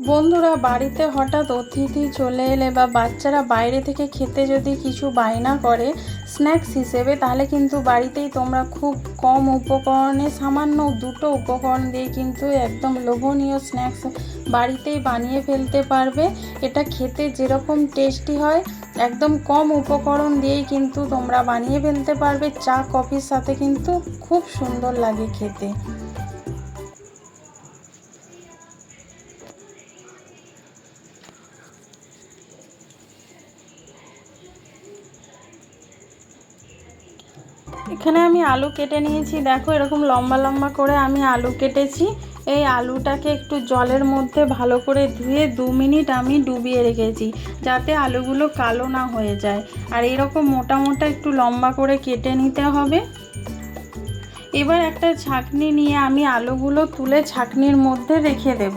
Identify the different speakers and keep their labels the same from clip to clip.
Speaker 1: বন্ধুরা, বাড়িতে হঠাৎ অতিথি চলে এলে বা বাচ্চারা বাইরে থেকে খেতে যদি কিছু বায়না করে স্ন্যাক্স হিসেবে, তাহলে কিন্তু বাড়িতেই তোমরা খুব কম উপকরণে সামান্য দুটো উপকরণ দিয়ে কিন্তু একদম লোভনীয় স্ন্যাক্স বাড়িতেই বানিয়ে ফেলতে পারবে। এটা খেতে যেরকম টেস্টি হয়, একদম কম উপকরণ দিয়েই কিন্তু তোমরা বানিয়ে ফেলতে পারবে। চা কফির সাথে কিন্তু খুব সুন্দর লাগে খেতে। এখানে আমি আলু কেটে নিয়েছি। দেখো, এরকম লম্বা লম্বা করে আমি আলু কেটেছি। এই আলুটাকে একটু জলের মধ্যে ভালো করে ধুয়ে 2 মিনিট আমি ডুবিয়ে রেখেছি, যাতে আলুগুলো কালো না হয়ে যায়। আর এরকম মোটা মোটা একটু লম্বা করে কেটে নিতে হবে। এবার একটা ছাঁকনি নিয়ে আমি আলুগুলো তুলে ছাঁকনির মধ্যে রেখে দেব,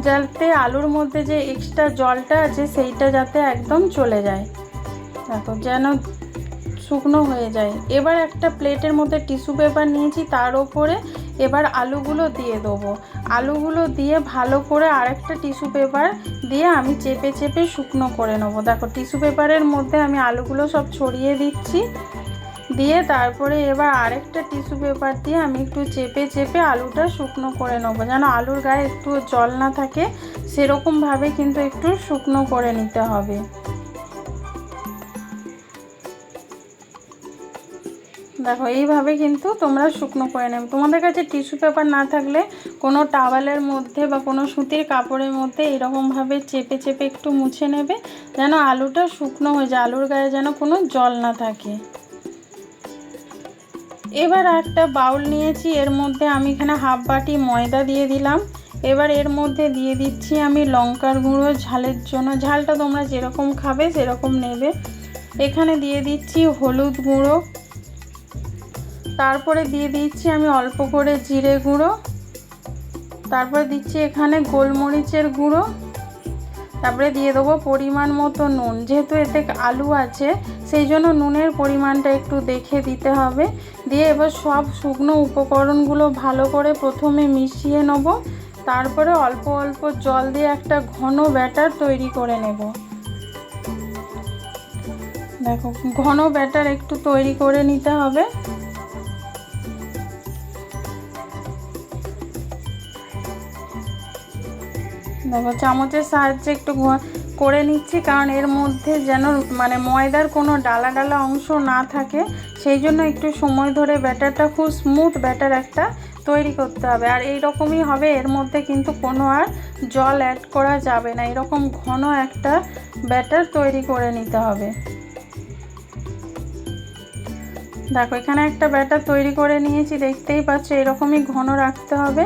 Speaker 1: যাতে আলুর মধ্যে যে এক্সট্রা জলটা আছে সেইটা যাতে একদম চলে যায়। দেখো, যেন শুকনো হয়ে যায়। এবার একটা প্লেটের মধ্যে টিস্যু পেপার নিয়েছি, তার উপরে এবার আলুগুলো দিয়ে দেবো। আলুগুলো দিয়ে ভালো করে আরেকটা টিস্যু পেপার দিয়ে আমি চেপে চেপে শুকনো করে নেবো। দেখো, টিস্যু পেপারের মধ্যে আমি আলুগুলো সব ছড়িয়ে দিচ্ছি, দিয়ে তারপরে এবার আরেকটা টিস্যু পেপার দিয়ে আমি একটু চেপে চেপে আলুটা শুকনো করে নেবো, যেন আলুর গায়ে একটু জল না থাকে, সেরকমভাবে কিন্তু একটু শুকনো করে নিতে হবে। দেখো, এইভাবে কিন্তু তোমরা শুকনো করে নেবে। তোমাদের কাছে টিস্যু পেপার না থাকলে কোনো টাওয়ালের মধ্যে বা কোনো সুতির কাপড়ের মধ্যে এরকমভাবে চেপে চেপে একটু মুছে নেবে, যেন আলুটা শুকনো হয়ে যায়, আলুর গায়ে যেন কোনো জল না থাকে। এবার একটা বাউল নিয়েছি, এর মধ্যে আমি এখানে হাফ বাটি ময়দা দিয়ে দিলাম। এবার এর মধ্যে দিয়ে দিচ্ছি আমি লঙ্কার গুঁড়ো, ঝালের জন্য। ঝালটা তোমরা যেরকম খাবে সেরকম নেবে। এখানে দিয়ে দিচ্ছি হলুদ গুঁড়ো, তারপরে দিয়ে দিচ্ছি আমি অল্প করে জিরে গুঁড়ো, তারপরে দিচ্ছি এখানে গোলমরিচের গুঁড়ো, তারপরে দিয়ে দেবো পরিমাণ মতো নুন। যেহেতু এতে আলু আছে সেই জন্য নুনের পরিমাণটা একটু দেখে দিতে হবে। দিয়ে এবার সব শুকনো উপকরণগুলো ভালো করে প্রথমে মিশিয়ে নেব, তারপরে অল্প অল্প জল দিয়ে একটা ঘন ব্যাটার তৈরি করে নেব। দেখো, ঘন ব্যাটার একটু তৈরি করে নিতে হবে। দেখো, চামচের সাহায্যে একটু করে নিচ্ছি, কারণ এর মধ্যে যেন ময়দার কোনো ডালা ডালা অংশ না থাকে, সেই জন্য একটু সময় ধরে ব্যাটারটা খুব স্মুথ ব্যাটার একটা তৈরি করতে হবে। আর এই রকমই হবে, এর মধ্যে কিন্তু কোনো আর জল অ্যাড করা যাবে না। এরকম ঘন একটা ব্যাটার তৈরি করে নিতে হবে। দেখো, এখানে একটা ব্যাটার তৈরি করে নিয়েছি, দেখতেই পাচ্ছ, এরকমই ঘন রাখতে হবে।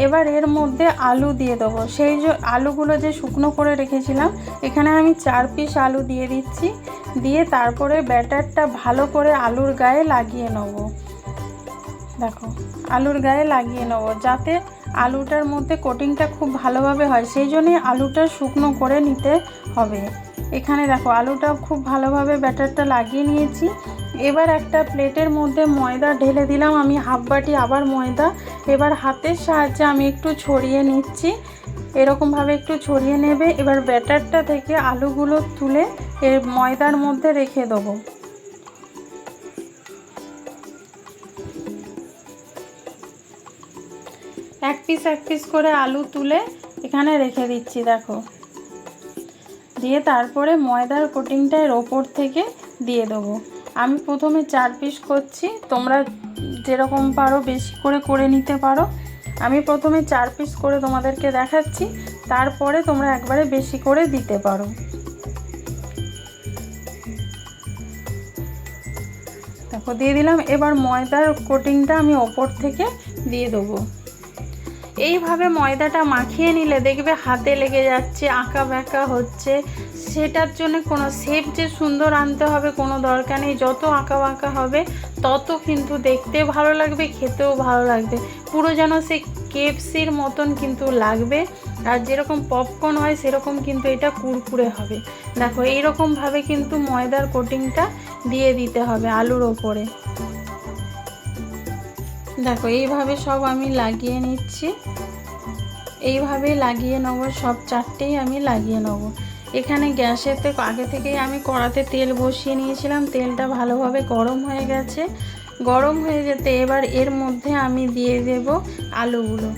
Speaker 1: এবার এর মধ্যে আলু দিয়ে দেবো। সেই যে আলুগুলো যে শুকনো করে রেখেছিলাম, এখানে আমি 4 পিস আলু দিয়ে দিচ্ছি। দিয়ে তারপরে ব্যাটারটা ভালো করে আলুর গায়ে লাগিয়ে নেব। দেখো, আলুর গায়ে লাগিয়ে নেব, যাতে আলুটার মধ্যে কোটিংটা খুব ভালোভাবে হয়, সেই জন্যই আলুটা শুকনো করে নিতে হবে। এখানে দেখো, আলুটা খুব ভালোভাবে ব্যাটারটা লাগিয়ে নিয়েছি। এবার একটা প্লেটের মধ্যে ময়দা ঢেলে দিলাম আমি হাফ বাটি আবার ময়দা। এবার হাতের সাহায্যে আমি একটু ছড়িয়ে নিচ্ছি, এরকমভাবে একটু ছড়িয়ে নেবে। এবার ব্যাটারটা থেকে আলুগুলো তুলে এর ময়দার মধ্যে রেখে দেবো। এক পিস করে আলু তুলে এখানে রেখে দিচ্ছি। দেখো, দিয়ে তারপরে ময়দার কোটিংটা এর ওপর থেকে দিয়ে দেবো। আমি প্রথমে 4 পিস করছি, তোমরা যেরকম পারো বেশি করে করে নিতে পারো। আমি প্রথমে 4 পিস করে তোমাদেরকে দেখাচ্ছি, তারপরে তোমরা একবারে বেশি করে দিতে পারো। দেখো, দিয়ে দিলাম। এবার ময়দার কোটিংটা আমি ওপর থেকে দিয়ে দেবো। এইভাবে ময়দাটা মাখিয়ে নিলে দেখবে হাতে লেগে যাচ্ছে, আঁকা বাঁকা হচ্ছে। সেটার জন্য কোনো শেপ যে সুন্দর আনতে হবে কোনো দরকার নেই। যত আঁকা বাঁকা হবে তত কিন্তু দেখতে ভালো লাগবে, খেতেও ভালো লাগবে। পুরো যেন সে কেএফসির মতন কিন্তু লাগবে। আর যেরকম পপকর্ন হয় সেরকম কিন্তু এটা কুরকুরে হবে। দেখো, এইরকমভাবে কিন্তু ময়দার কোটিংটা দিয়ে দিতে হবে আলুর ওপরে। দেখো, এইভাবে সব আমি লাগিয়ে নিচ্ছি। এইভাবেই লাগিয়ে নেবো, সব 4টেই আমি লাগিয়ে নেবো। এখানে গ্যাসেতে আগে থেকেই আমি কড়াতে তেল বসিয়ে নিয়েছিলাম, তেলটা ভালোভাবে গরম হয়ে গেছে। গরম হয়ে যেতে এবার এর মধ্যে আমি দিয়ে দেব আলুগুলো।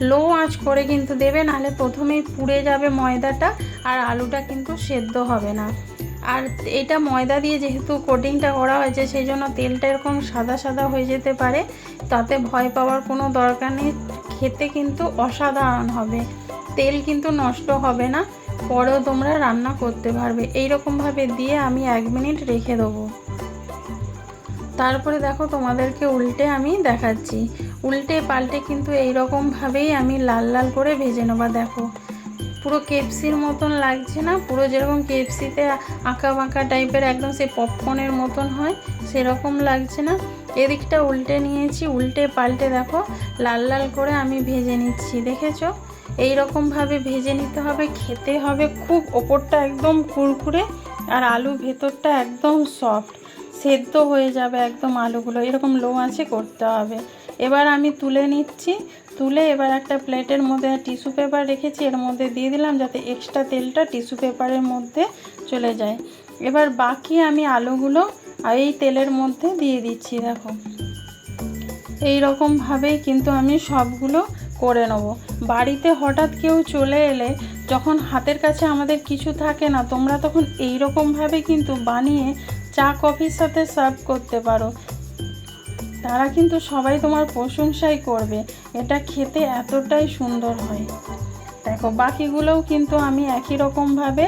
Speaker 1: লো আঁচ করে কিন্তু দেবে, নাহলে প্রথমেই পুড়ে যাবে ময়দাটা আর আলুটা কিন্তু সেদ্ধ হবে না। আর এটা ময়দা দিয়ে যেহেতু কোটিংটা করা হয়েছে, সেই জন্য তেলটা এরকম সাদা সাদা হয়ে যেতে পারে, তাতে ভয় পাওয়ার কোনো দরকার নেই। খেতে কিন্তু অসাধারণ হবে, তেল কিন্তু নষ্ট হবে না, পরেও তোমরা রান্না করতে পারবে। এইরকমভাবে দিয়ে আমি 1 মিনিট রেখে দেবো। তারপরে দেখো তোমাদেরকে উল্টে আমি দেখাচ্ছি। উল্টে পাল্টে কিন্তু এইরকমভাবেই আমি লাল লাল করে ভেজে নেবো। দেখো পুরো কেএফসির মতন লাগছে না, পুরো যেরকম কেএফসিতে আঁকা বাঁকা টাইপের একদম সেই পপকর্নের মতন হয় সেরকম লাগছে না। এদিকটা উল্টে নিয়েছি, উল্টে পাল্টে দেখো লাল লাল করে আমি ভেজে নিচ্ছি। দেখেছো, এইরকমভাবে ভেজে নিতে হবে, খেতে হবে খুব, ওপরটা একদম কুরকুরে আর আলু ভেতরটা একদম সফট, সেদ্ধ হয়ে যাবে একদম আলুগুলো। এরকম লো আঁচে করতে হবে। এবার আমি তুলে নিচ্ছি, তুলে এবার একটা প্লেটের মধ্যে টিস্যু পেপার রেখেছি, এর মধ্যে দিয়ে দিলাম যাতে এক্সট্রা তেলটা টিস্যু পেপারের মধ্যে চলে যায়। এবার বাকি আমি আলুগুলো এই তেলের মধ্যে দিয়ে দিচ্ছি। দেখো এই রকমভাবেই কিন্তু আমি সবগুলো করে নেব। বাড়িতে হঠাৎ কেউ চলে এলে যখন হাতের কাছে আমাদের কিছু থাকে না, তোমরা তখন এই রকমভাবে কিন্তু বানিয়ে চা কফির সাথে সার্ভ করতে পারো, তারা কিন্তু সবাই তোমার প্রশংসাই করবে। এটা খেতে এতটাই সুন্দর হয়। দেখো বাকিগুলোও কিন্তু আমি একই রকমভাবে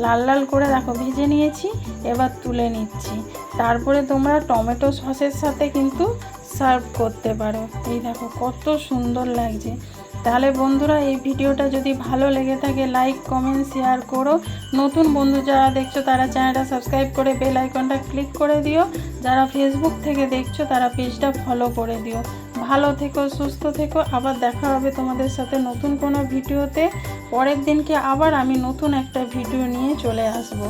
Speaker 1: লাল লাল করে দেখো ভেজে নিয়েছি, এবার তুলে নিচ্ছি। তারপরে তোমরা টমেটো সসের সাথে কিন্তু সার্ভ করতে পারো। এই দেখো কত সুন্দর লাগছে। তাহলে বন্ধুরা এই ভিডিওটা যদি ভালো লেগে থাকে লাইক কমেন্ট শেয়ার করো। নতুন বন্ধু যারা দেখছো তারা চ্যানেলটা সাবস্ক্রাইব করে বেল আইকনটা ক্লিক করে দিও। যারা ফেসবুক থেকে দেখছো তারা পেজটা ফলো করে দিও। ভালো থেকো, সুস্থ থেকো। আবার দেখা হবে তোমাদের সাথে নতুন কোনো ভিডিওতে। পরের দিনকে আবার আমি নতুন একটা ভিডিও নিয়ে চলে আসবো।